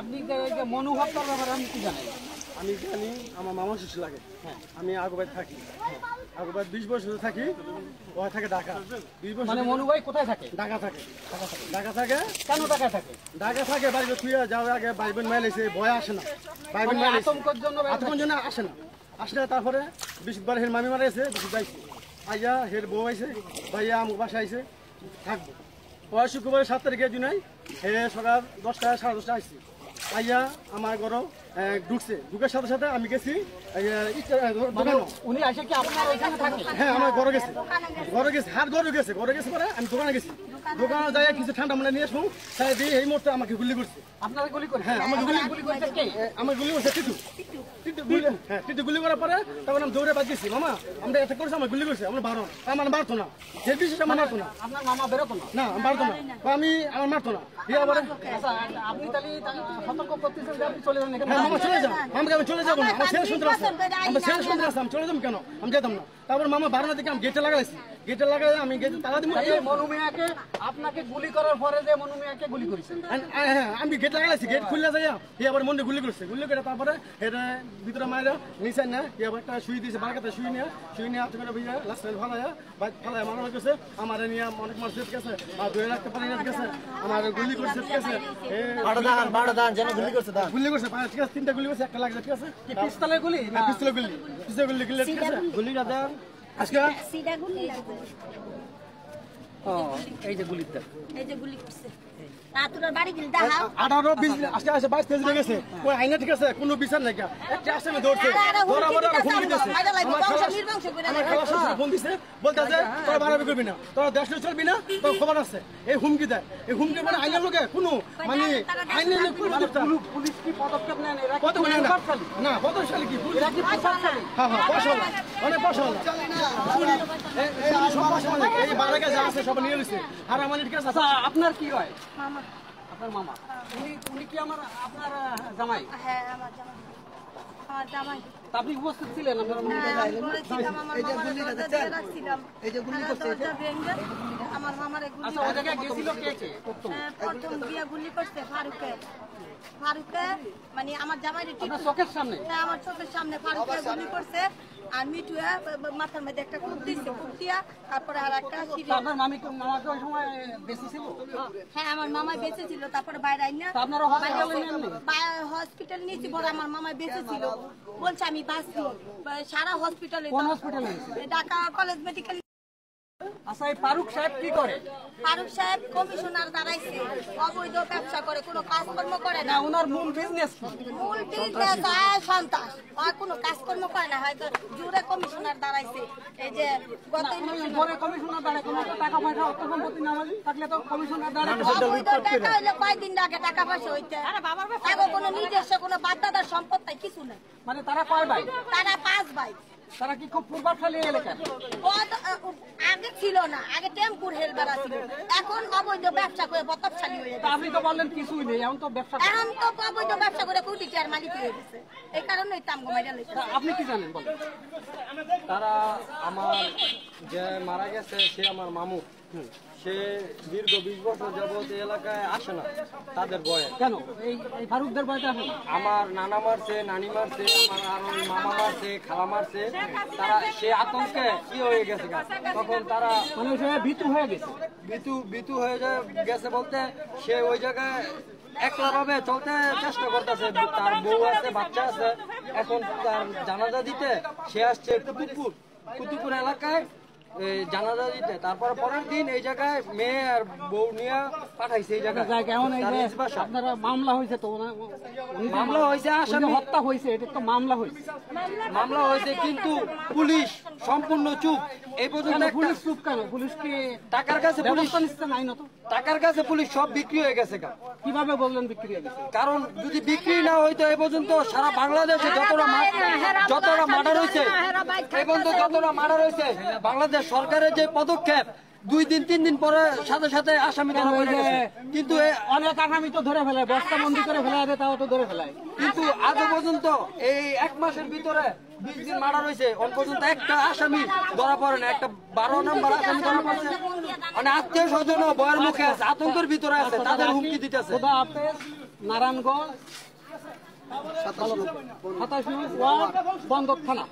আপনি যে মনোভাবটার ব্যাপারে আমি কি জানেন? আমি জানি আমার মামা শ্বশুর লাগে। আমি আগুবাই থাকি, আগুবাই 20 বছর থাকি। ও থাকে ঢাকা। 20 বছর। মানে মনু ভাই কোথায় থাকে? ঢাকা থাকে। ঢাকা থাকে। কেন ঢাকা থাকে? ঢাকা থাকে বাড়িতে তুই যাওয়ার আগে ভাই বোন মাইলেছে, ভয় আসে না। ভাই বোন মাইলেছে আতঙ্কের জন্য আসে না। আসলে তারপরে 20 বার হের মামি মারা গেছে, 20 যাইছে। আইয়া হের বউ আইছে, ভাইয়া আমার বাসায় আইছে, থাকবো। পরে শুক্রবার 7 তারিখে জুনাই হে সকাল 10টা 10:30 আইছে। আইয়া আমার ঘর ঢুকছে, ঢুকার সাথে সাথে আমি গেছি উনি আসে কি আপনার ওইখানে থাকে? হ্যাঁ, আমার ঘরে গেছে ঘরে গেছে পরে আমি দোকানে গেছি। দোকানে যাই কিছু ঠান্ডা মানে নিয়ে আসবো, তাই দিয়ে এই মুহূর্তে আমাকে গুলি করছে। আপনার গুলি করে? হ্যাঁ, আমার গুলি করছে কে? আমার গুলি করছে টিটু গুলি করার পরে তখন আমি দৌড়ে বাদ গেছি। মামা আমরা এটা করছি, আমার গুলি করছে, আমার মারতো না, যে বিশেষ আমার মারতো না। আপনার মামা বেরোতো না? না, মারতো না, আমার মারতো না। আপনি তাহলে সতর্ক করতেছেন যে আপনি চলে যান এখানে? হ্যাঁ, মামা চলে যান। আমি চলে যাবো না, আমার ছেলে শুনতে আসছে, আমি চলে যাবো কেন? আমি যেতাম না। তারপর মামা বারান্দা থেকে আমি গেটে লাগাইছি, আমি গেটে তালা দিব। মনু মিয়াকে আপনাকে গুলি করার পরে যে মনু মিয়াকে গুলি করেছেন? হ্যাঁ, আমি গেট লাগাইছি, গেট খুলে যাই আবার মনে গুলি করছে। গুলি করে তারপরে এটা ভিতরে মায়েরা নিচে না একটা শুই দিয়েছে, বারাকাতে শুই নিয়ে হাতে করে ভাইয়া লাস্ট ফালায় মারা গেছে। আমার নিয়ে অনেক মারছে, ঠিক আছে, আর ধরে রাখতে পারি না, ঠিক আছে, আমার গুলি করছে, ঠিক আছে, গুলি করছে, ঠিক আছে, 3টা গুলি করছে, একটা লাগছে, ঠিক আছে। পিস্তলের গুলি? পিস্তলের গুলি, ঠিক আছে। গুলিটা দেন আজকে সিডা গুলি লাগবে। এই যে গুলিটা, এই যে গুলি করছে। তোর বাড়ি গিল দাও 18 20 আজকে 22 তেজ হয়ে গেছে। ওই আইনা, ঠিক আছে, কোনো বিচার নাই। একটা আসামি ধরছে, ধরা ফোন দিতেছে। আমার খালা শ্বশুর ফোন দিছে, বলতেছে তোরা বাড়াবি করবি না, তোরা দেশ চলবি না, তোর খবর আছে। এই হুমকি দেয়। এই হুমকি মানে আইনের লোকে কোনো মানে আইনের পুলিশ কি পদক্ষেপ নেন? এরা কত না পদশালী কি এরা কি প্রশাসনী? হ্যাঁ, পশাল অনেক পশাল। এই বাড়াকে যা আছে সব নিয়ে নিছে। আর আমার, ঠিক আছে। আপনার কি হয়? মামা। আপনার মামা? উনি কি আপনার জামাই? হ্যাঁ, আমার জামাই। আমার জামাই। আপনি উপস্থিত ছিলেন? আমার মামারে গুলি। আচ্ছা, ওই জায়গায় গেছিল কে? প্রথম গিয়া গুলি করছে ফারুকে, মানে আমার জামাই চোখের সামনে? হ্যাঁ, আমার চোখের সামনে ফারুকে গুলি করছে। আর মিঠুয়া মাথার মধ্যে একটা কূপ দিচ্ছে, কূপ দিয়া তারপরে আর একটা। আপনার মামাকে ওই সময় বেঁচে ছিল? হ্যাঁ, আমার মামাই বেঁচে ছিল। তারপরে বাইরে আইনা হসপিটাল নিয়েছি, পরে আমার মামাই বেঁচে ছিল, বলছে আমি বাঁচছি। সারা হসপিটালে, ঢাকা কলেজ মেডিকেল। আচ্ছা, এই ফারুক সাহেব কি করে? ফারুক সাহেব কমিশনার দাঁড়াইছে, অবৈধ ব্যবসা করে, কোনো কাজকর্ম করে না। ওনার মূল বিজনেস সন্তান, আর কোনো কাজকর্ম করে না, হয়তো জুড়ে কমিশনার দাঁড়াইছে। এই যে কমিশনার দাঁড়ায়, কোনো টাকা পয়সা অর্থ সম্পত্তি না থাকলে তো কমিশনার দাঁড়ায়। অবৈধ টাকা হইলে কয়দিন আগে টাকা পয়সা হইতে, কোনো নিজস্ব কোনো বাপদাদার সম্পদ নাই, কিছু নাই। মানে তারা কয় ভাই? তারা 5 ভাই। তারা কি খুব পূর্বাখালী এলাকা? আগে ছিল না, আগে টেম্পুর হেলবেড়া ছিল, এখন অবৈধ ব্যবসা করে বতপশালী হয়ে গেছে। আপনি তো বললেন কিছুই নেই, এখন তো ব্যবসা অবৈধ ব্যবসা করে কোটি টাকার মালিক হয়ে গেছে। এই কারণেই তামগো মাইরা লইছে। আপনি কি জানেন বলেন? তারা আমার যে মারা গেছে সে আমার মামু, সে দীর্ঘ 20 বছর যাবত এই এলাকায় আসে না তাদের বয়ে। কেন এই ফারুকদের বয়টা আসে না? আমার নানা মারছে, নানি মারছে, আমার আরো মামা মারছে, খালা মারছে। তারা সে আতঙ্কে কি হয়ে গেছে, তখন তারা মানে ভীতু হয়ে গেছে। ভীতু হয়ে গেছে বলতে সে ওই জায়গায় একলা ভাবে চলতে চেষ্টা করতেছে। তার বউ আছে, বাচ্চা আছে। এখন তার জানাজা দিতে সে আসছে কুতুবপুর এলাকায় জানাজা দিতে। তারপর পরের দিন এই জায়গায় মেয়ে আর বউ নিয়ে পাঠাইছে এই জায়গায়। আপনারা মামলা হয়েছে তো? মামলা হয়েছে, আসামি হত্যা হয়েছে, এটা তো মামলা হয়েছে, কিন্তু পুলিশ সম্পূর্ণ চুপ এই পর্যন্ত। পুলিশ চুপ কেন? পুলিশ কি টাকার কাছে পুলিশ নিচ্ছে না? টাকার কাছে পুলিশ সব বিক্রি হয়ে গেছে। কিভাবে বললেন বিক্রি হয়ে গেছে? কারণ যদি বিক্রি না হইতো এ পর্যন্ত সারা বাংলাদেশে যতটা মার্ডার হয়েছে, এ পর্যন্ত যতটা মার্ডার হয়েছে, বাংলাদেশ সরকারের যে পদক্ষেপ 2 দিন 3 দিন পরে সাথে সাথে আসামি ধরা পড়ে গেছে। কিন্তু অনেক আসামি তো ধরে ফেলে, বস্তা বন্দি করে ফেলে আগে, তাও তো ধরে ফেলায়। কিন্তু আজও পর্যন্ত এই 1 মাসের ভিতরে 20 দিন মার্ডার হয়েছে, অন পর্যন্ত একটা আসামি ধরা পড়ে না। একটা 12 নম্বর আসামি ধরা পড়ছে, মানে আত্মীয় স্বজন ভয়ের মুখে আছে, আতঙ্কের ভিতরে আছে, তাদের হুমকি দিতেছে। খোদা হাফেজ। নারায়ণগঞ্জ 27 ওয়ার্ড বন্দর থানা।